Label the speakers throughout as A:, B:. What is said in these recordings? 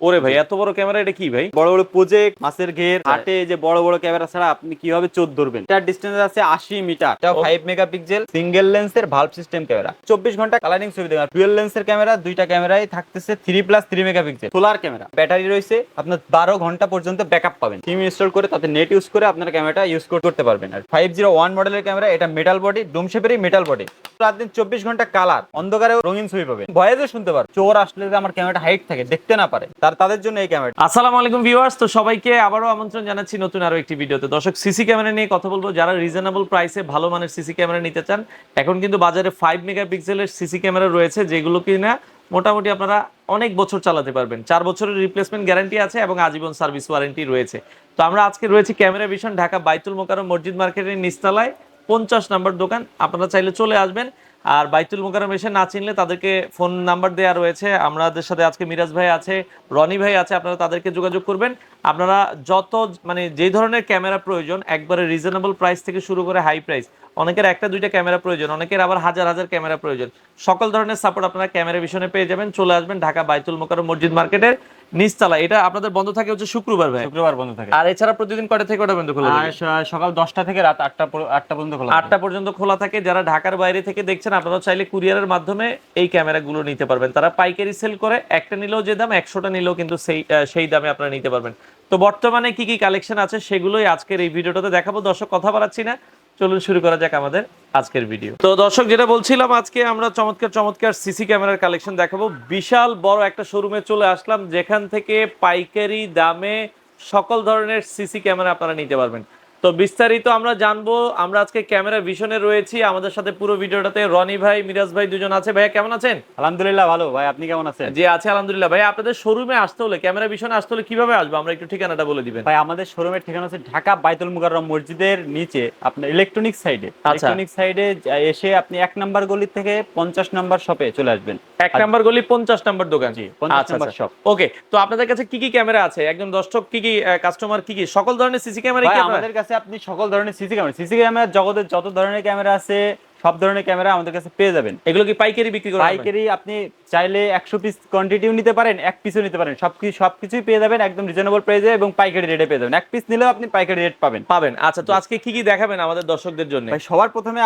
A: ওরে ভাই এত বড় ক্যামেরা, এটা কি ভাই?
B: বড় বড় প্রজেক্ট, মাছের ঘের, হাটে যে বড় বড় ক্যামেরা ছাড়া আপনি কিভাবে চোখ ধরবেন। এটার ডিসটেন্স আছে 80 মিটার। এটাও 5 মেগাপিক্সেল সিঙ্গেল লেন্সের ভালভ সিস্টেম ক্যামেরা। 24 ঘন্টা কালারিং ছবি দেবে। ডুয়াল লেন্সের ক্যামেরা, দুইটা ক্যামেরাই থাকতেছে 3+3 মেগাপিক্সেল সোলার ক্যামেরা। ব্যাটারি রয়েছে আপনার 12 ঘন্টা পর্যন্ত ব্যাকআপ পাবেন। সিম ইনস্টল করে তাতে নেট ইউজ করে আপনার ক্যামেরাটা ইউজ করতে পারবেন। আর 501 মডেলের ক্যামেরা, এটা মেটাল বডি, ডুম শেপেরই মেটাল বডি। রাত দিন 24 ঘন্টা কালার, অন্ধকারেও রঙিন ছবি পাবেন। ভয়েসও শুনতে পারবেন। চোর আসলে যে আমার ক্যামেরাটা হাইট থাকে, দেখতে না পারে, তাদের জন্য এই ক্যামেরা।
A: আসসালামু আলাইকুম ভিউয়ার্স, তো সবাইকে আবারও আমন্ত্রণ জানাচ্ছি নতুন আরো একটি ভিডিওতে। দর্শক, সিসি ক্যামেরা নিয়ে কথা বলবো। যারা রিজনেবল প্রাইসে ভালো মানের সিসি ক্যামেরা নিতে চান, এখন কিন্তু বাজারে 5 মেগাপিক্সেলের সিসি ক্যামেরা রয়েছে, যেগুলো কিনা মোটামুটি আপনারা অনেক বছর চালাতে পারবেন। 4 বছরের রিপ্লেসমেন্ট গ্যারান্টি আছে এবং আজীবন সার্ভিস ওয়ারেন্টি রয়েছে। তো আমরা আজকে রয়েছি ক্যামেরা ভিশন, ঢাকা বাইতুল মোকাররম মসজিদ মার্কেটের নিচতলায় 50 নম্বর দোকান। আপনারা চাইলে চলে আসবেন। আর বাইতুল মোকাররম এসে না চিনলে তাদেরকে ফোন নাম্বার দেওয়া রয়েছে। আমাদের সাথে আজকে মিরাজ ভাই আছে, রনি ভাই আছে, আপনারা তাদেরকে যোগাযোগ করবেন। আপনারা যত যে ধরনের ক্যামেরা প্রয়োজন, একবারে রিজনেবল প্রাইস থেকে শুরু করে হাই প্রাইস, অনেকের একটা দুইটা ক্যামেরা প্রয়োজন, অনেকের আবার হাজার হাজার ক্যামেরা প্রয়োজন, সকল ধরনের সাপোর্ট আপনারা ক্যামেরা ভিশনে পেয়ে যাবেন। চলে আসবেন ঢাকা বাইতুল মোকাররম মসজিদ মার্কেটের নিচতলা। এটা আপনাদের বন্ধ থাকে হচ্ছে শুক্রবার ভাই?
B: শুক্রবার বন্ধ থাকে।
A: আর এছাড়া প্রতিদিন কয়টা থেকে কয়টা পর্যন্ত খোলা থাকে?
B: সকাল 10টা থেকে রাত 8টা পর্যন্ত খোলা।
A: 8টা পর্যন্ত খোলা থাকে। যারা ঢাকার বাইরে থেকে দেখছেন, আপনারা চাইলে কুরিয়ারের মাধ্যমে এই ক্যামেরাগুলো নিতে পারবেন। তারা পাইকারি সেল করে, একটা নিলেও যে দাম, 100টা নিলেও কিন্তু সেই দামে আপনারা নিতে পারবেন। তো বর্তমানে কি কি কালেকশন আছে সেগুলোই আজকের এই ভিডিওটাতে দেখাবো। দর্শক, কথা বাড়াচ্ছি না, চলুন শুরু করা যাক আমাদের আজকের ভিডিও। তো দর্শক, যেটা বলছিলাম, আজকে আমরা চমৎকার চমৎকার সিসি ক্যামেরার কালেকশন দেখাবো। বিশাল বড় একটা শোরুমে চলে আসলাম, যেখান থেকে পাইকারি দামে সকল ধরনের সিসি ক্যামেরা আপনারা নিতে পারবেন। তো বিস্তারিত আমরা জানবো। আমরা আজকে ক্যামেরা ভিশনে রয়েছি, আমাদের সাথে পুরো ভিডিওটাতে রনি ভাই, মিরাজ ভাই দুজন আছে। ভাইয়া কেমন আছেন?
B: আলহামদুলিল্লাহ ভালো। ভাই আপনি কেমন আছেন?
A: জি আছে আলহামদুলিল্লাহ। ভাই, আপনাদের শোরুমে আসতে হলে, ক্যামেরা ভিশনে আসতে হলে কিভাবে আসবো? আমরা একটু ঠিকানাটা বলে দিবেন।
B: ভাই আমাদের শোরুমের ঠিকানা হচ্ছে ঢাকা বাইতুল মুকাররম মসজিদের নিচে, আপনার ইলেকট্রনিক সাইডে। ইলেকট্রনিক সাইডে এসে আপনি 1 নাম্বার গলি থেকে 50 নাম্বার শপে চলে আসবেন।
A: 1 নাম্বার গলি 50 নাম্বার দোকান।
B: জি, 50 নাম্বার শপ।
A: ওকে, তো আপনাদের কাছে কি কি ক্যামেরা আছে? একজন দর্শক কি কি কাস্টমার কি কি সকল ধরনের সিসি ক্যামেরা কি
B: আমাদের কাছে আপনি সকল ধরনের সিসি ক্যামেরা জগতের যত ধরনের ক্যামেরা আছে, সব ধরনের ক্যামেরা আমাদের কাছে পেয়ে যাবেন।
A: এগুলো কি পাইকারি বিক্রি করেন?
B: পাইকারি আপনি চাইলে 100 পিস কোয়ান্টিটিও নিতে পারেন, 1 পিসও নিতে পারেন। সবকিছুই পেয়ে যাবেন একদম রিজনেবল প্রাইসে এবং পাইকারি রেটে পেয়ে যাবেন। 1 পিস নিলেও আপনি পাইকারি রেট পাবেন।
A: আচ্ছা, তো আজকে কি কি দেখাবেন আমাদের দর্শকদের জন্য?
B: ভাই সবার প্রথমে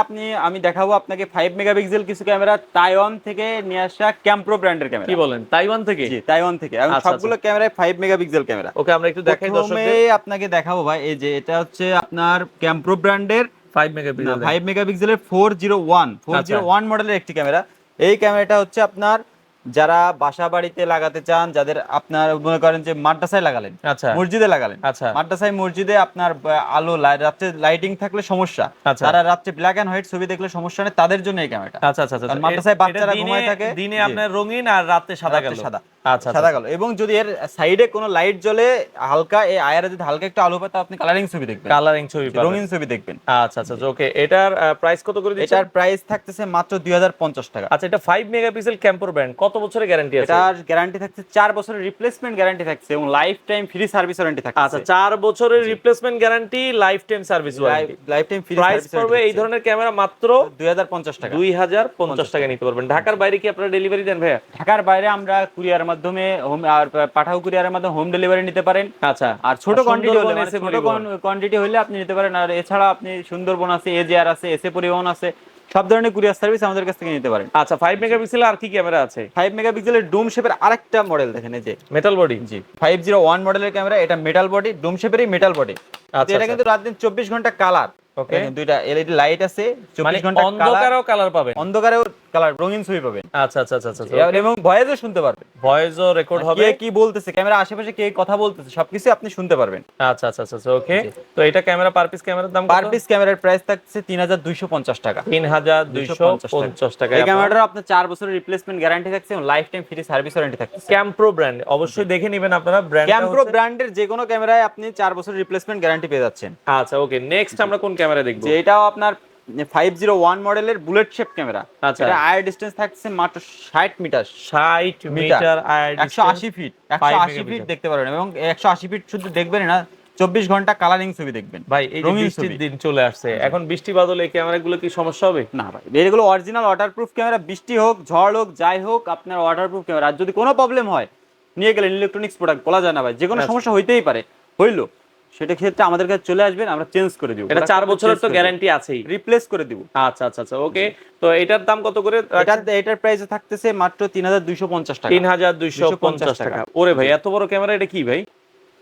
B: আমি দেখাবো আপনাকে 5 মেগাপিক্সেল কিছু ক্যামেরা, তাইওয়ান থেকে নিয়ে আসা ক্যাম্প্রো ব্র্যান্ডের ক্যামেরা।
A: কি বলেন, তাইওয়ান থেকে?
B: জি, তাইওয়ান থেকে। এবং সবগুলো ক্যামেরায় 5 মেগাপিক্সেল ক্যামেরা।
A: ওকে, আমরা একটু দেখাই দর্শকদের।
B: প্রথমে আপনাকে দেখাবো ভাই, এই যে এটা হচ্ছে আপনার ক্যাম্প্রো ব্র্যান্ডের
A: 5 মেগাপিক্সেল
B: 5 মেগাপিক্সেলের 401 মডেলের একটি ক্যামেরা। এই ক্যামেরাটা হচ্ছে আপনার যারা বাসা বাড়িতে লাগাতে চান, যাদের আপনার মনে করেন যে মাদ্রাসায় লাগালেন,
A: আচ্ছা,
B: মসজিদে লাগালেন,
A: আচ্ছা,
B: মাদ্রাসায় মসজিদে আপনার আলো রাত্রে লাইটিং থাকলে সমস্যা,
A: আচ্ছা,
B: তারা রাত্রে ব্ল্যাক এন্ড হোয়াইট ছবি দেখলে সমস্যা নেই, তাদের জন্য এই ক্যামেরাটা।
A: আচ্ছা আচ্ছা আচ্ছা।
B: মাদ্রাসায় বাচ্চারা ঘুমায় থাকে,
A: দিনে আপনার রঙিন আর রাতে সাদা কালো।
B: আচ্ছা, সাদা কালো। এবং যদি এর সাইডে কোনো লাইট জ্বলে হালকা, এই আয়ারে যদি হালকা একটু আলো পায়, তো আপনি কালারিং ছবি দেখবেন, রঙিন ছবি দেখবেন।
A: আচ্ছা আচ্ছা, ওকে। এটার প্রাইস কত করে দিচ্ছেন?
B: এটার প্রাইস থাকতেছে মাত্র 2050 টাকা।
A: আচ্ছা, এটা 5 মেগাপিক্সেল ক্যাম্প্রো ব্র্যান্ড, কত বছরের গ্যারান্টি আছে?
B: এটার গ্যারান্টি থাকছে 4 বছরের রিপ্লেসমেন্ট গ্যারান্টি থাকছে এবং life time free service warranty থাকছে।
A: আচ্ছা, 4 বছরের replacement guarantee, life time service warranty,
B: life time free
A: price
B: service
A: পড়বে এই ধরনের ক্যামেরা মাত্র
B: 2050 টাকা।
A: 2050 টাকা নিতে পারবেন। ঢাকার বাইরে কি আপনারা ডেলিভারি দেন ভাইয়া?
B: ঢাকার বাইরে আমরা কুরিয়ারের মাধ্যমে আর পাঠাও কুরিয়ারের মাধ্যমে হোম ডেলিভারি নিতে পারেন।
A: আচ্ছা,
B: আর ছোট কোয়ান্টিটি হলে আপনি নিতে পারেন। আর এছাড়া আপনি সুন্দরবন আছে, এজিআর আছে, এসএ পরিবহন আছে, সব ধরনের কুরিয়ার সার্ভিস আমাদের কাছ থেকে নিতে পারেন।
A: আচ্ছা, 5 মেগাপিক্সেল আর কি ক্যামেরা আছে?
B: 5 মেগাপিক্সেলের ডুম শেপের আরেকটা মডেল দেখেন, এই যে
A: মেটাল বডি।
B: জি, 501 মডেলের ক্যামেরা। এটা মেটাল বডি, ডুম শেপেরই মেটাল বডি।
A: আচ্ছা,
B: এটা কিন্তু রাত দিন 24 ঘন্টা কালার।
A: ওকে,
B: দুইটা এলইডি লাইট আছে, 24 ঘন্টা
A: অন্ধকারেও কালার পাবেন,
B: অন্ধকারেও কালার, রঙিন ছবি পাবেন।
A: আচ্ছা আচ্ছা আচ্ছা আচ্ছা,
B: এবং ভয়েসও শুনতে পারবেন,
A: ভয়েসও রেকর্ড হবে,
B: কে কি বলতেছে, ক্যামেরা আশেপাশে কে কথা বলতেছে, সবকিছু আপনি শুনতে পারবেন।
A: আচ্ছা আচ্ছা আচ্ছা, ওকে। তো এটা ক্যামেরা পার পিস, ক্যামেরার দাম
B: পার পিস ক্যামেরার প্রাইস থাকছে 3250 টাকা।
A: 3250 টাকা।
B: এই ক্যামেরাটার আপনার 4 বছরের রিপ্লেসমেন্ট গ্যারান্টি থাকছে এবং life time free service warranty থাকছে।
A: ক্যাম্প্রো ব্র্যান্ড, অবশ্যই দেখে নেবেন আপনারা।
B: ক্যাম্প্রো ব্র্যান্ডের যে কোনো ক্যামেরায় আপনি 4 বছরের রিপ্লেসমেন্ট গ্যারান্টি পেয়ে যাচ্ছেন।
A: আচ্ছা, ওকে। নেক্সট আমরা কোন ক্যামেরা দেখব?
B: যে এটাও আপনার 501 মডেলের বুলেট শেপ ক্যামেরা।
A: আচ্ছা,
B: এটা আয়ার ডিসটেন্স থাকছে মাত্র 60 মিটার।
A: 60 মিটার আয়ার ডিসটেন্স,
B: 180 ফিট, 180 ফিট দেখতে পারবেন। এবং 180 ফিট শুধু দেখবেন না, 24 ঘন্টা কালারিং ছবি দেখবেন।
A: ভাই এই যে বৃষ্টির দিন চলে আসছে, এখন বৃষ্টি বাদলে এই ক্যামেরাগুলো কি সমস্যা হবে?
B: না ভাই, এগুলো অরিজিনাল ওয়াটারপ্রুফ ক্যামেরা। বৃষ্টি হোক, ঝড় হোক, যাই হোক, আপনার ওয়াটারপ্রুফ ক্যামেরা। আর যদি কোনো প্রবলেম হয়, নিয়ে গেলেন ইলেকট্রনিক্স প্রোডাক্ট বলা যায় না ভাই, যে কোনো সমস্যা হইতেই পারে, হইলো সেটা ক্ষেত্রে আমাদের কাছে চলে আসবেন, আমরা চেঞ্জ করে দিব।
A: এটা 4 বছরের তো গ্যারান্টি আছেই,
B: রিপ্লেস করে দিব।
A: আচ্ছা আচ্ছা আচ্ছা, ওকে। তো এটার দাম কত করে?
B: এটার প্রাইস থাকতেছে মাত্র 3250 টাকা।
A: 3250 টাকা। ওরে ভাই, এত বড় ক্যামেরা, এটা কি ভাই?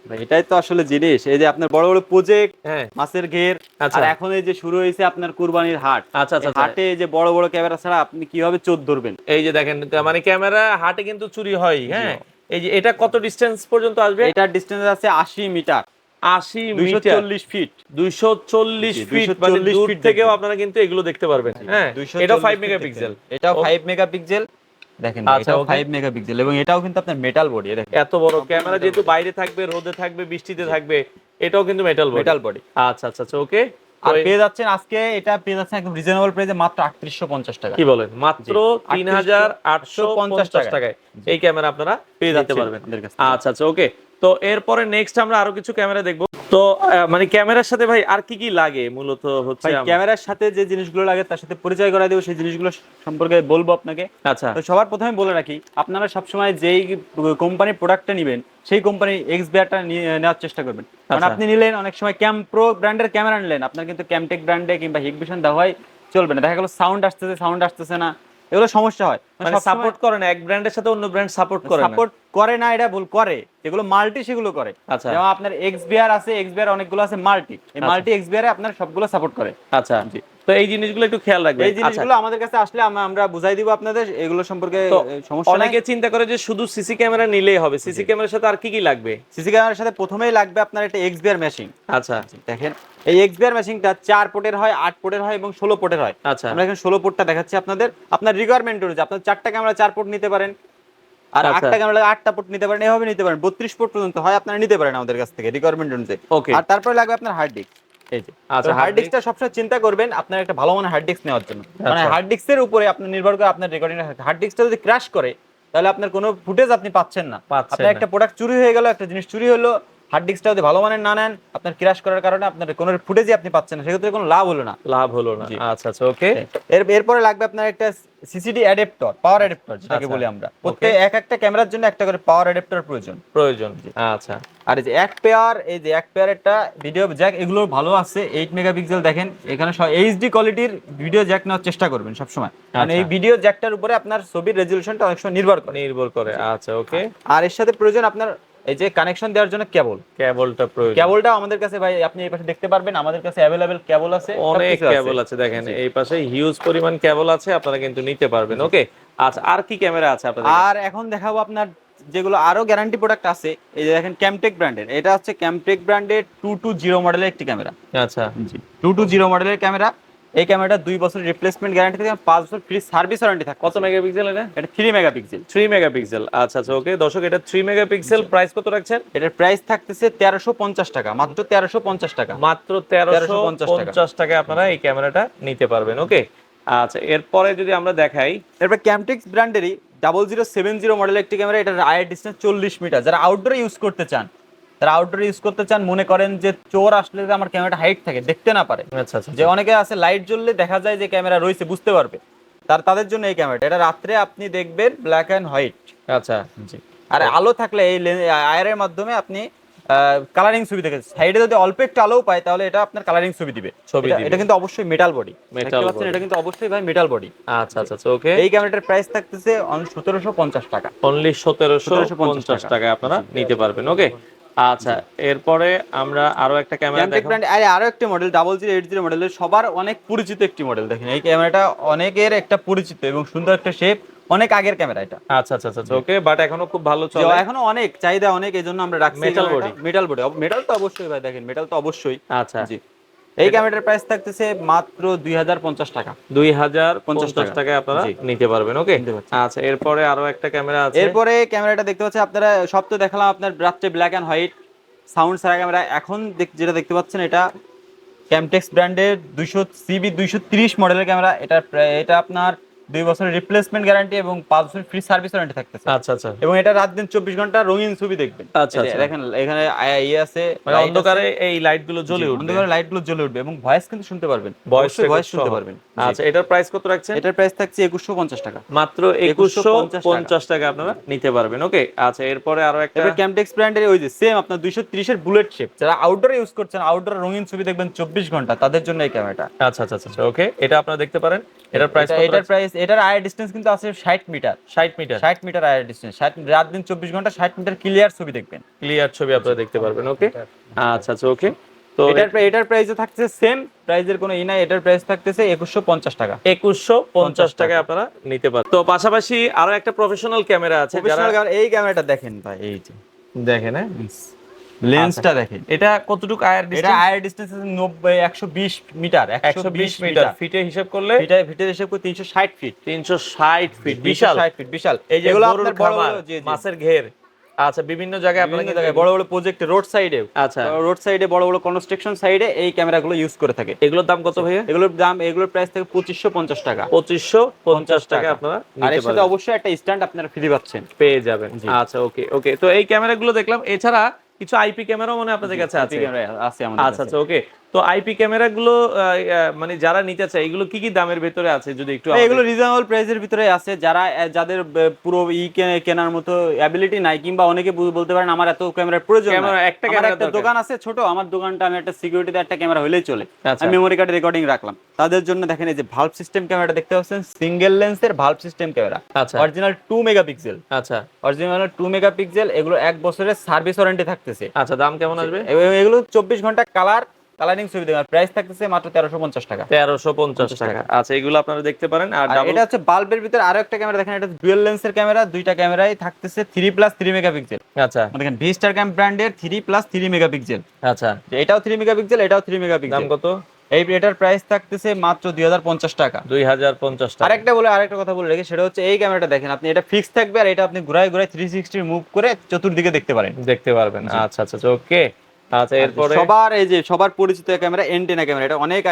B: ভাই এটাই তো আসলে জিনিস, এই যে আপনার বড় বড় প্রজেক্ট,
A: হ্যাঁ,
B: মাছের ঘের,
A: আচ্ছা।
B: আর এখন এই যে শুরু হয়েছে আপনার কুরবানির হাট,
A: আচ্ছা আচ্ছা
B: এই হাটে এই যে বড় বড় ক্যামেরা ছাড়া আপনি কিভাবে চোর ধরবেন?
A: এই যে দেখেন, মানে ক্যামেরা হাটে কিন্তু চুরি হয়। হ্যাঁ, এই যে এটা কত ডিসটেন্স পর্যন্ত আসবে?
B: এটার ডিসটেন্স আছে 80 মিটার,
A: 80 মিটার,
B: 240 ফিট।
A: 240 ফিট, মানে দূর থেকেও আপনারা কিন্তু এগুলো দেখতে পারবেন। হ্যাঁ, এটাও 5 মেগাপিক্সেল,
B: এটাও 5 মেগাপিক্সেল দেখেন,
A: আচ্ছা,
B: এটাও
A: ওকে।
B: 5 মেগাপিক্সেল, এবং এটাও কিন্তু আপনার মেটাল বডি। দেখেন
A: এত বড় ক্যামেরা, যেহেতু বাইরে থাকবে, রোদে থাকবে, বৃষ্টিতে থাকবে, এটাও কিন্তু মেটাল
B: বডি।
A: আচ্ছা আচ্ছা আচ্ছা, ওকে।
B: আর পেয়ে যাচ্ছেন আজকে, এটা পেয়ে যাচ্ছেন একদম রিজনেবল প্রাইসে মাত্র 3850 টাকা।
A: কি বলেন, মাত্র 3850 টাকায় এই ক্যামেরা আপনারা পেয়ে যেতে পারবেন। আচ্ছা আচ্ছা, ওকে। তো এরপরে নেক্সট আমরা আরো কিছু ক্যামেরা দেখবো। তো মানে ক্যামেরার সাথে ভাই আর কি কি লাগে মূলত হচ্ছে?
B: ক্যামেরার সাথে যে জিনিসগুলো লাগে তার সাথে পরিচয় করাই দেবো, সেই জিনিসগুলো সম্পর্কে বলবো আপনাকে।
A: আচ্ছা,
B: তো সবার প্রথমে বলে রাখি, আপনারা সবসময় যেই কোম্পানির প্রোডাক্টটা নেবেন সেই কোম্পানির এক্সবিআরটা নেওয়ার চেষ্টা করবেন। কারণ
A: আচ্ছা।
B: আপনি নিলেন, অনেক সময় ক্যামপ্রো ব্র্যান্ডের ক্যামেরা নিলেন, আপনার কিন্তু ক্যামটেক ব্র্যান্ডে কিংবা হিগভিশন দেওয়া হয় চলবে না, দেখা গেল সাউন্ড আসতেছে না, এগুলো সমস্যা হয়।
A: মানে সাপোর্ট করে না, এক ব্র্যান্ডের সাথে অন্য ব্র্যান্ড সাপোর্ট করে না।
B: সাপোর্ট করে না, এটা ভুল করে, যেগুলো মাল্টি সেগুলো করে।
A: আচ্ছা।
B: যেমন আপনার এক্সবিআর আছে, এক্সবিআর অনেকগুলো আছে মাল্টি, এই মাল্টি এক্সবিআর আপনার সবগুলো সাপোর্ট করে।
A: আচ্ছা, তো এই জিনিসগুলো একটু খেয়াল রাখবেন।
B: এই জিনিসগুলো আমাদের কাছে আসলে আমরা বুঝাই দিব আপনাদের, এগুলো সম্পর্কে সমস্যা নাই।
A: অনেকে চিন্তা করে যে শুধু সিসি ক্যামেরা নিলেই হবে, সিসি ক্যামেরার সাথে আর কি কি লাগবে?
B: সিসি ক্যামেরার সাথে প্রথমেই লাগবে আপনার একটা এক্সবিআর মেশিং।
A: আচ্ছা,
B: দেখেন এই এক্সবিআর মেশিংটা 4 পোর্টের হয়, 8 পোর্টের হয় এবং 16 পোর্টের হয়।
A: আচ্ছা।
B: আমরা এখানে 16 পোর্টটা দেখাচ্ছি আপনাদের, আপনার রিকোয়ারমেন্ট অনুযায়ী আপনার 4টা ক্যামেরা 4 পোর্ট নিতে পারেন, আর 8টা ক্যামেরা 8টা পোর্ট নিতে পারেন, এভাবে নিতে পারেন, 32 পোর্ট পর্যন্ত হয় আপনারা নিতে পারেন আমাদের কাছ থেকে রিকোয়ারমেন্ট অনুযায়ী।
A: ওকে।
B: আর তারপরে লাগবে আপনার হার্ড ডিস্ক। এই যে
A: আচ্ছা,
B: হার্ড ডিস্কটা সবসময় চিন্তা করবেন আপনার একটা ভালো মানের হার্ড ডিস্ক নেওয়ার জন্য। মানে হার্ড ডিস্কের উপরে আপনি নির্ভর করে আপনার রেকর্ডিং। হার্ড ডিস্কটা যদি ক্র্যাশ করে তাহলে আপনার কোনো ফুটেজ আপনি পাচ্ছেন না। আপনার একটা প্রোডাক্ট চুরি হয়ে গেল, একটা জিনিস চুরি হলো, হার্ড ডিস্কটা যদি ভালো মানের না নেন, আপনার ক্র্যাশ করার কারণে আপনার কোনো ফুটেজই আপনি পাচ্ছেন না, সেক্ষেত্রে কোনো লাভ হলো না। আচ্ছা আচ্ছা, ওকে। এরপরে লাগবে আপনার একটা সিসিডি অ্যাডাপ্টার, পাওয়ার অ্যাডাপ্টার যেটাকে বলি আমরা। প্রত্যেক একটা ক্যামেরার জন্য একটা করে পাওয়ার অ্যাডাপ্টার প্রয়োজন।
A: আচ্ছা।
B: আর এই যে এক পেয়ার, এই যে এক পেয়ার একটা ভিডিও জ্যাক, এগুলো ভালো আছে 8 মেগাপিক্সেল। দেখেন এখানে এইচডি কোয়ালিটির ভিডিও জ্যাক নেওয়ার চেষ্টা করবেন সবসময়, কারণ এই ভিডিও জ্যাকটার উপরে আপনার ছবির রেজলিউশনটা অনেক সময় নির্ভর করে।
A: আচ্ছা, ওকে।
B: আর এর সাথে প্রয়োজন আপনার এই যে কানেকশন দেওয়ার জন্য
A: কেবলটা প্রয়োজন।
B: কেবলটা আমাদের কাছে ভাই আপনি এই পাশে দেখতে পারবেন, আমাদের কাছে अवेलेबल কেবল আছে,
A: অনেক কেবল আছে। দেখেন এই পাশে হিউজ পরিমাণ কেবল আছে, আপনারা কিন্তু নিতে পারবেন। ওকে। আচ্ছা, আর কি ক্যামেরা আছে আপনাদের?
B: আর এখন দেখাবো আপনার যেগুলো আরো গ্যারান্টি প্রোডাক্ট আছে। এই যে দেখেন ক্যামটেক ব্র্যান্ডের, এটা হচ্ছে ক্যামটেক ব্র্যান্ডের 220 মডেলের একটি ক্যামেরা।
A: আচ্ছা,
B: 220 মডেলের ক্যামেরা। এই ক্যামেরাটা 2 বছর রিপ্লেসমেন্ট গ্যারান্টি থাকে, 5 বছর ফ্রি সার্ভিস ওয়ারেন্টি থাকে।
A: কত মেগাপিক্সেল এটা?
B: এটা 3 মেগাপিক্সেল।
A: 3 মেগাপিক্সেল। আচ্ছা আচ্ছা, ওকে। দর্শক, এটা 3 মেগাপিক্সেল। প্রাইস কত রাখছেন?
B: এটার প্রাইস থাকতেছে 1350 টাকা, মাত্র 1350 টাকা।
A: মাত্র 1350 টাকায় আপনারা এই ক্যামেরাটা নিতে পারবেন। ওকে। আচ্ছা, এরপরে যদি আমরা দেখাই,
B: এরপর ক্যামটেক্স ব্র্যান্ডেরই 0070 মডেলের একটি ক্যামেরা। এটার আয়ের ডিসটেন্স 40 মিটার। যারা আউটডোরে ইউজ করতে চান, মনে করেন যে চোর আসলে যে আমার ক্যামেরাটা হাইট থাকে, দেখতে না পারে।
A: আচ্ছা আচ্ছা,
B: যে অনেকে আছে লাইট জ্বললে দেখা যায় যে ক্যামেরা রয়েছে, বুঝতে পারবে, তাদের জন্য এই ক্যামেরাটা। এটা রাত্রে আপনি দেখবেন ব্ল্যাক এন্ড হোয়াইট।
A: আচ্ছা,
B: জি। আর আলো থাকলে এই আয়ারের মাধ্যমে আপনি কালারিং ছবি দেখেন। সাইডে যদি অল্প একটু আলো পায় তাহলে এটা আপনার কালারিং ছবি দিবে। এটা কিন্তু অবশ্যই মেটাল বডি, দেখতে পাচ্ছেন, এটা কিন্তু অবশ্যই ভাই মেটাল বডি।
A: আচ্ছা আচ্ছা, ওকে।
B: এই ক্যামেরাটার প্রাইস থাকতেছে 1750 টাকা।
A: অনলি 1750 টাকায় আপনারা নিতে পারবেন। ওকে। আচ্ছা, এরপরে আমরা আরো একটা ক্যামেরা দেখাবো।
B: আরো একটা মডেল 0080 মডেলের, সবার অনেক পরিচিত একটি মডেল। দেখেন এই ক্যামেরাটা অনেকের একটা পরিচিত এবং সুন্দর একটা শেপ, অনেক আগের ক্যামেরা এটা।
A: আচ্ছা আচ্ছা আচ্ছা, ওকে। বাট এখনো খুব ভালো চলে,
B: এখনো অনেক চাহিদা, অনেক, এইজন্য আমরা রাখছি
A: মেটাল বডি।
B: মেটাল তো অবশ্যই ভাই, দেখেন মেটাল তো অবশ্যই।
A: আচ্ছা,
B: জি। এই ক্যামেরাটার প্রাইস থাকতেছে মাত্র 2050 টাকা।
A: 2050 টাকায় আপনারা নিতে পারবেন। ওকে। আচ্ছা, এরপরে আরো একটা ক্যামেরা আছে।
B: এরপরে ক্যামেরাটা দেখতে পাচ্ছেন আপনারা, সব তো দেখালাম আপনার রাত্রে ব্ল্যাক এন্ড হোয়াইট সাউন্ড ছাড়া ক্যামেরা। এখন যেটা দেখতে পাচ্ছেন এটা ক্যামটেক্স ব্র্যান্ডের 200 CB 230 মডেলের ক্যামেরা। এটা আপনার 2 বছরের রিপ্লেসমেন্ট গ্যারান্টি এবং 5 বছরের ফ্রি সার্ভিস ওয়ারেন্টি থাকতেছে।
A: আচ্ছা আচ্ছা,
B: এবং এটা রাত দিন 24 ঘন্টা রঙিন ছবি দেখবেন।
A: আচ্ছা
B: এই যে
A: আচ্ছা,
B: দেখেন এখানে ইয়ে আছে,
A: মানে
B: লাইট
A: অন্ধকারে
B: আছে।
A: এই লাইট গুলো জ্বলে
B: জি,
A: উঠবে,
B: অন্ধকারে লাইট গুলো জ্বলে উঠবে এবং ভয়েস কিন্তু শুনতে পারবেন,
A: ভয়েস
B: অবশ্যই ভয়েস শুনতে
A: সহ।
B: পারবেন।
A: আচ্ছা, এটার প্রাইস কত রাখছেন?
B: এটার প্রাইস থাকছে 2150 টাকা,
A: মাত্র
B: 2150
A: 2150 টাকা আপনারা নিতে পারবেন। ওকে, আচ্ছা এরপরে আরো একটা,
B: এবার ক্যামটেক্স ব্র্যান্ডের ওই যে সেম আপনার 230 এর বুলেট শেপ, যারা আউটডোরে ইউজ করছেন, আউটডোর রঙিন ছবি দেখবেন 24 ঘন্টা, তাদের জন্য এই ক্যামেরাটা।
A: আচ্ছা আচ্ছা আচ্ছা, ওকে, এটা আপনারা দেখতে পারেন। এটার প্রাইস কত?
B: এটার প্রাইস, এটার আয়ার ডিসটেন্স কিন্তু আছে 60 মিটার,
A: 60 মিটার,
B: 60 মিটার আয়ার ডিসটেন্স, 60 রাত দিন 24 ঘন্টা 60 মিটার ক্লিয়ার ছবি দেখবেন,
A: ক্লিয়ার ছবি আপনারা দেখতে পারবেন। ওকে, আচ্ছা আচ্ছা, ওকে। তো
B: এটার প্রাইসও থাকছে সেম, প্রাইসের কোনো ই নাই, এটার প্রাইস থাকতেছে 2150 টাকা।
A: 2150 টাকায় আপনারা নিতে পারেন। তো পাশাপাশি আরো একটা প্রফেশনাল ক্যামেরা আছে, যারা
B: প্রফেশনাল ক্যামেরা, এই ক্যামেরাটা দেখেন ভাই, এই যে
A: দেখেন, হ্যাঁ
B: লেন্সটা দেখেন,
A: এটা কতটুকু আয়ার
B: এটা
A: ডিসটেন্স?
B: আয়ার ডিসটেন্স আছে 90 120 মিটার,
A: 120 মিটার, ফিটে হিসাব করলে
B: ফিটের হিসাব করে 360 ফিট,
A: 360 ফিট, বিশাল
B: 360 ফিট, বিশাল।
A: এই যে
B: এগুলো
A: গরুর
B: আপনার বড়
A: খামার,
B: বড়, জি জি,
A: মাছের ঘের, আচ্ছা বিভিন্ন জায়গায় আপনারা
B: বিভিন্ন
A: কিন্তু
B: জায়গায় বড় বড় প্রজেক্ট, রোড সাইডে,
A: আচ্ছা
B: রোড সাইডে বড় বড় কনস্ট্রাকশন সাইডে এই ক্যামেরাগুলো ইউজ করে থাকে।
A: এগুলোর দাম কত ভাইয়া?
B: এগুলোর প্রাইস থাকে 2550 টাকা,
A: 2550 টাকা আপনারা
B: আর
A: নিতে
B: এর সাথে
A: পারেন,
B: অবশ্যই একটা স্ট্যান্ড আপনারা ফ্রি পাচ্ছেন,
A: পেয়ে যাবেন।
B: জি।
A: আচ্ছা, ওকে ওকে, তো এই ক্যামেরাগুলো দেখলাম, এছাড়া কিছু আইপি ক্যামেরাও মনে হয় আপনাদের কাছে আছে?
B: ক্যামেরা আছে আমাদের
A: আচ্ছা
B: কাছে।
A: আচ্ছা, ওকে। তো আইপি ক্যামেরাগুলো মানে যারা নিতে চায়, এগুলো কি কি দামের ভেতরে আছে যদি একটু
B: এগুলো রিজনেবল প্রাইসের ভিতরে আছে, যাদের পুরো কেনার মতো অ্যাবিলিটি নাই, কিংবা অনেকে বলতে পারেন আমার এত ক্যামেরার প্রয়োজন নাই,
A: একটা
B: আমার
A: ক্যামেরা
B: একটা
A: দরকার,
B: দোকান আছে ছোট, আমার দোকানটা আমি একটা সিকিউরিটিতে একটা ক্যামেরা হলেই চলে,
A: আচ্ছা
B: আমি মেমোরি কার্ডে রেকর্ডিং রাখলাম, তাদের জন্য দেখেন এই যে ভালভ সিস্টেম ক্যামেরাটা দেখতে পাচ্ছেন, সিঙ্গেল লেন্সের ভালভ সিস্টেম ক্যামেরা,
A: আচ্ছা
B: অরিজিনাল 2 মেগাপিক্সেল,
A: আচ্ছা
B: অরিজিনাল 2 মেগাপিক্সেল, এগুলো 1 বছরের সার্ভিস ওয়ারেন্টি থাকতেছে।
A: আচ্ছা, দাম কেমন আসবে?
B: এগুলো 24 ঘন্টা কালারিং ছবি দেবেন, প্রাইস থাকতেছে মাত্র 1350 টাকা,
A: 1350 টাকা। আচ্ছা, এগুলো আপনারা দেখতে পারেন। আর
B: আর এটা হচ্ছে বাল্বের ভিতরে আরো একটা ক্যামেরা দেখেন, এটা ডুয়াল লেন্সের ক্যামেরা, দুইটা ক্যামেরাই থাকতেছে 3+3 মেগাপিক্সেল,
A: আচ্ছা
B: দেখেন ভিস্টার ক্যাম ব্র্যান্ডের 3+3 মেগাপিক্সেল,
A: আচ্ছা,
B: এটাও 3 মেগাপিক্সেল, এটাও 3 মেগাপিক্সেল।
A: দাম কত?
B: এটার প্রাইস থাকতেছে মাত্র 2050 টাকা।
A: 2050 টাকা।
B: আরেকটা কথা বলে রেখে, সেটা হচ্ছে এই ক্যামেরাটা দেখেন, আপনি এটা ফিক্স থাকবে, আর এটা আপনি ঘুরায় ঘুরায় 360 মুভ করে চতুর্দিকে দেখতে পারেন,
A: দেখতে পারবেন। আচ্ছা আচ্ছা, ওকে। আচ্ছা, এরপরে
B: সবার পরিচিত ক্যামেরা, এন্টেনা ক্যামেরা, এটা অনেক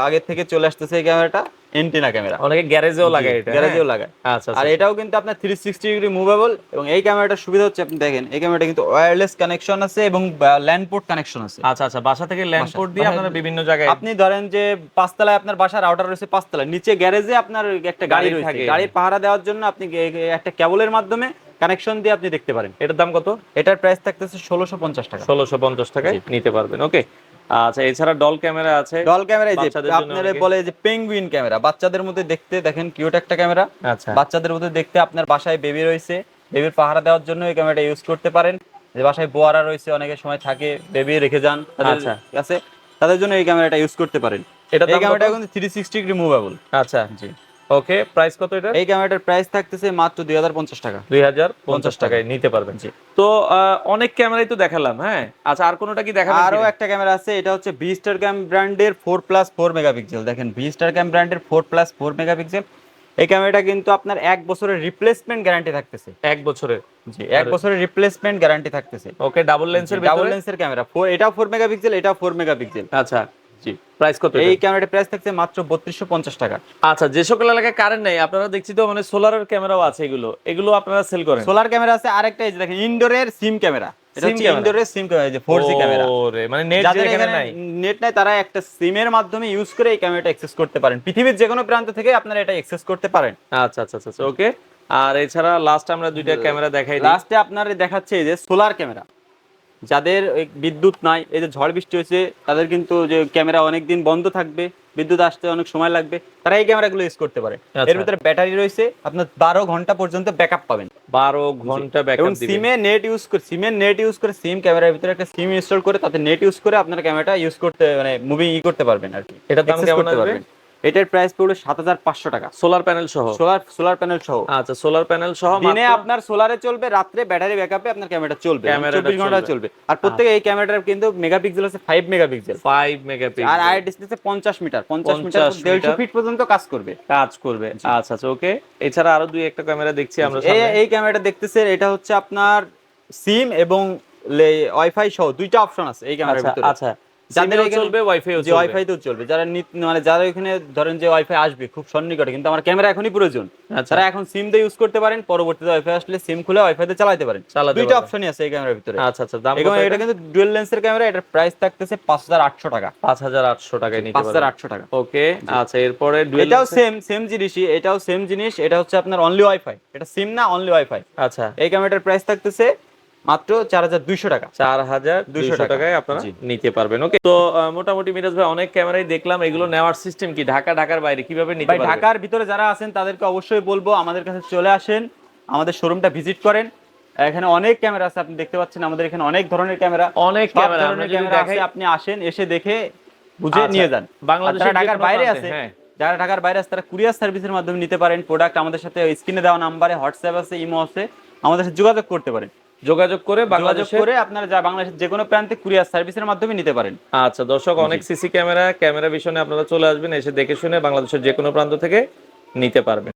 B: আগে থেকে চলে আসতেছে এই ক্যামেরাটা, এন্টেনা ক্যামেরা,
A: অনেকে গ্যারেজেও লাগায়, এটা
B: গ্যারেজেও লাগায়।
A: আচ্ছা
B: আর এটাও কিন্তু আপনার 360 ডিগ্রি মুভেবল, এবং এই ক্যামেরাটার সুবিধা হচ্ছে আপনি দেখেন, এই ক্যামেরাটা কিন্তু ওয়্যারলেস কানেকশন আছে এবং ল্যান্ড পোর্ট কানেকশন আছে।
A: আচ্ছা আচ্ছা, বাসা থেকে ল্যান্ড পোর্ট দিয়ে আপনারা বিভিন্ন জায়গায়,
B: আপনি ধরেন যে 5 তলায় আপনার বাসার রাউটার রয়েছে, 5 তলায় নিচে গ্যারেজে আপনার একটা গাড়ি রয়েছে,
A: থাকে,
B: গাড়ির পাহারা দেওয়ার জন্য আপনি একটা কেবলের মাধ্যমে কানেকশন দিয়ে আপনি দেখতে পারেন।
A: এটার দাম কত?
B: এটার প্রাইস থাকতেছে 1650 টাকা,
A: 1650 টাকায় নিতে পারবেন। ওকে, আচ্ছা, এছাড়া ডল ক্যামেরা আছে,
B: ডল ক্যামেরা, যে
A: বাচ্চাদের জন্য
B: আপনারা বলে যে পেঙ্গুইন ক্যামেরা, বাচ্চাদের মধ্যে দেখতে, দেখেন কিউট একটা ক্যামেরা,
A: আচ্ছা
B: বাচ্চাদের মধ্যে দেখতে, আপনার বাসায় বেবি রয়েছে, বেবির পাহারা দেওয়ার জন্য এই ক্যামেরাটা ইউজ করতে পারেন, যে বাসায় বোয়ারা রয়েছে, অনেকের সময় থাকে, বেবি রেখে যান তাদের
A: আচ্ছা।
B: কাছে, তাদের জন্য এই ক্যামেরাটা ইউজ করতে পারেন।
A: এটার
B: এই
A: দাম কত?
B: ক্যামেরাটা কিন্তু 360 ডিগ্রি মুভেবল।
A: আচ্ছা
B: জি,
A: ওকে, প্রাইস কত এটা?
B: এই ক্যামেরাটার প্রাইস থাকতেছে মাত্র 2050 টাকা,
A: 2050 টাকায় নিতে পারবেন।
B: জি।
A: তো অনেক ক্যামেরাই তো দেখালাম, হ্যাঁ। আচ্ছা, আর কোনটা কি দেখাবেন?
B: আরো একটা ক্যামেরা আছে, এটা হচ্ছে ভিস্টার ক্যাম ব্র্যান্ডের 4+4 মেগাপিক্সেল, দেখেন ভিস্টার ক্যাম ব্র্যান্ডের 4+4 মেগাপিক্সেল, এই ক্যামেরাটা কিন্তু আপনার 1 বছরের রিপ্লেসমেন্ট গ্যারান্টি থাকতেছে।
A: 1 বছরের?
B: জি, 1 বছরের রিপ্লেসমেন্ট গ্যারান্টি থাকতেছে।
A: ওকে, ডাবল লেন্সের ভিতরে,
B: ডাবল লেন্সের ক্যামেরা, এটাও 4 মেগাপিক্সেল, এটাও 4 মেগাপিক্সেল।
A: আচ্ছা,
B: জি,
A: প্রাইস কত?
B: এই ক্যামেরাটার প্রাইস থাকছে মাত্র 3250 টাকা।
A: আচ্ছা, যে সকল এলাকায় কারেন্ট নাই, আপনারা দেখছি তো মানে সোলারের ক্যামেরাও আছে, এগুলো আপনারা সেল করেন?
B: সোলার ক্যামেরা আছে, আরেকটা এই যে দেখেন ইনডোরের সিম ক্যামেরা, এটা হচ্ছে ইনডোরের সিম ক্যামেরা, যে 4G ক্যামেরা।
A: ওরে, মানে নেট
B: যাদের
A: যেখানে
B: এখানে
A: নাই,
B: নেট নাই, তারা একটা সিমের মাধ্যমে ইউজ করে এই ক্যামেরাটা অ্যাক্সেস করতে পারেন, পৃথিবীর যে কোনো প্রান্ত থেকে আপনারা এটা অ্যাক্সেস করতে পারেন।
A: আচ্ছা আচ্ছা আচ্ছা, ওকে। আর এছাড়া লাস্ট আমরা দুইটা ক্যামেরা দেখাই দিই।
B: লাস্টে আপনার দেখাচ্ছে এই যে সোলার ক্যামেরা, যাদের বিদ্যুৎ নাই, এই যে ঝড় বৃষ্টি হয়েছে, তাদের কিন্তু যে ক্যামেরা অনেক দিন বন্ধ থাকবে, বিদ্যুৎ আসতে অনেক সময় লাগবে, তারা এই ক্যামেরাগুলো ইউজ করতে পারে। এর ভিতরে ব্যাটারি রয়েছে, আপনার 12 ঘন্টা পর্যন্ত ব্যাকআপ পাবেন,
A: 12 ঘন্টা ব্যাকআপ
B: এবং
A: দিবে।
B: সিমের নেট ইউজ করে সিম ক্যামেরার ভিতরে একটা সিম ইনস্টল করে তাতে নেট ইউজ করে আপনার ক্যামেরাটা ইউজ করতে, মানে মুভি করতে পারবেন আর কি।
A: এটার দাম
B: access
A: কেমন
B: করতে
A: আসবে?
B: পারবেন। এটার প্রাইস পড়বে 7500 টাকা,
A: সোলার প্যানেল সহ?
B: সোলার প্যানেল সহ।
A: আচ্ছা, সোলার প্যানেল সহ
B: দিনে আপনার সোলারে চলবে, রাত্রে ব্যাটারি ব্যাকআপে আপনার ক্যামেরাটা চলবে, 24 ঘন্টা চলবে। আর প্রত্যেক এই ক্যামেরাটার কিন্তু মেগাপিক্সেল আছে 5 মেগাপিক্সেল,
A: 5 মেগাপিক্সেল,
B: আর আই ডিসটেন্স 50 মিটার 150 ফিট পর্যন্ত কাজ করবে।
A: আচ্ছা আচ্ছা, ওকে। এছাড়া আরো দুই একটা ক্যামেরা দেখছি আমরা সামনে।
B: এই ক্যামেরাটা দেখতেছেন, এটা হচ্ছে আপনার সিম এবং ওয়াইফাই সহ দুইটা অপশন আছে এই ক্যামেরার ভিতরে।
A: আচ্ছা,
B: যাদের
A: সিমেও
B: এখানে
A: চলবে, ওয়াইফাইও
B: যে
A: চলবে।
B: ওয়াইফাই তেও চলবে, যারা মানে যারা এখানে ধরেন যে ওয়াইফাই আসবে খুব সন্নিকটে কিন্তু আমার ক্যামেরা এখনই প্রয়োজন,
A: আচ্ছা।
B: তারা এখন সিম দিয়ে ইউজ করতে পারেন, পরবর্তীতে ওয়াইফাই আসলে সিম খুলে ওয়াইফাই দিয়ে চালাতে পারেন।
A: চালাতে
B: দুইটা
A: পারবেন।
B: অপশনই আছে এই ক্যামেরার ভিতরে।
A: আচ্ছা আচ্ছা, দাম
B: এবং
A: কত
B: এটা কিন্তু ডুয়াল লেন্সের ক্যামেরা, এটার প্রাইস থাকতেছে 5800 টাকা।
A: 5800 টাকায় নিতে পারবেন।
B: 5800 টাকা।
A: ওকে, আচ্ছা এরপরে ডুয়েল
B: এটাও সেম জিনিসই, এটাও সেম জিনিস, এটা হচ্ছে আপনার অনলি ওয়াইফাই, এটা সিম না, অনলি ওয়াইফাই।
A: আচ্ছা,
B: এই ক্যামেরাটার প্রাইস থাকতেছে মাত্র 4200 টাকা।
A: 4200
B: টাকা।
A: টাকায় আপনারা
B: জি।
A: নিতে পারবেন। ওকে, তো মোটামুটি মিরাজ ভাই অনেক ক্যামেরাই দেখলাম, এগুলো নেওয়ার সিস্টেম কি ঢাকার বাইরে কিভাবে নিতে
B: ভাই
A: পারবেন?
B: ঢাকার ভিতরে যারা আছেন তাদেরকে অবশ্যই বলবো আমাদের কাছে চলে আসেন, আমাদের শোরুমটা ভিজিট করেন। এখানে অনেক ক্যামেরা আছে, আপনি দেখতে পাচ্ছেন আমাদের এখানে অনেক ধরনের ক্যামেরা,
A: অনেক
B: সব
A: ক্যামেরা, আমরা
B: ধরনের
A: যদি
B: ক্যামেরা আছে,
A: দেখাই
B: আপনি আসেন, এসে দেখে বুঝে
A: আচ্ছা,
B: নিয়ে যান।
A: বাংলাদেশের
B: আর যারা ঢাকার
A: যে কোনো
B: বাইরে
A: প্রান্তে,
B: আছে,
A: হ্যাঁ।
B: যারা ঢাকার বাইরে আছে তারা কুরিয়ার সার্ভিসের মাধ্যমে নিতে পারেন প্রোডাক্ট। আমাদের সাথে স্ক্রিনে দেওয়া নাম্বারে হোয়াটসঅ্যাপ আছে, ইমো আছে, আমাদের সাথে যোগাযোগ করতে পারেন।
A: যোগাযোগ করে
B: যোগাযোগ
A: বাংলাদেশে।
B: করে আপনারা যা বাংলাদেশের যে কোনো প্রান্তে কুরিয়ার সার্ভিসের মাধ্যমে নিতে পারেন।
A: আচ্ছা দর্শক, অনেক সিসি ক্যামেরা ভিশনে আপনারা চলে আসবেন, এসে দেখে শুনে বাংলাদেশের যে কোনো প্রান্ত থেকে নিতে পারবেন।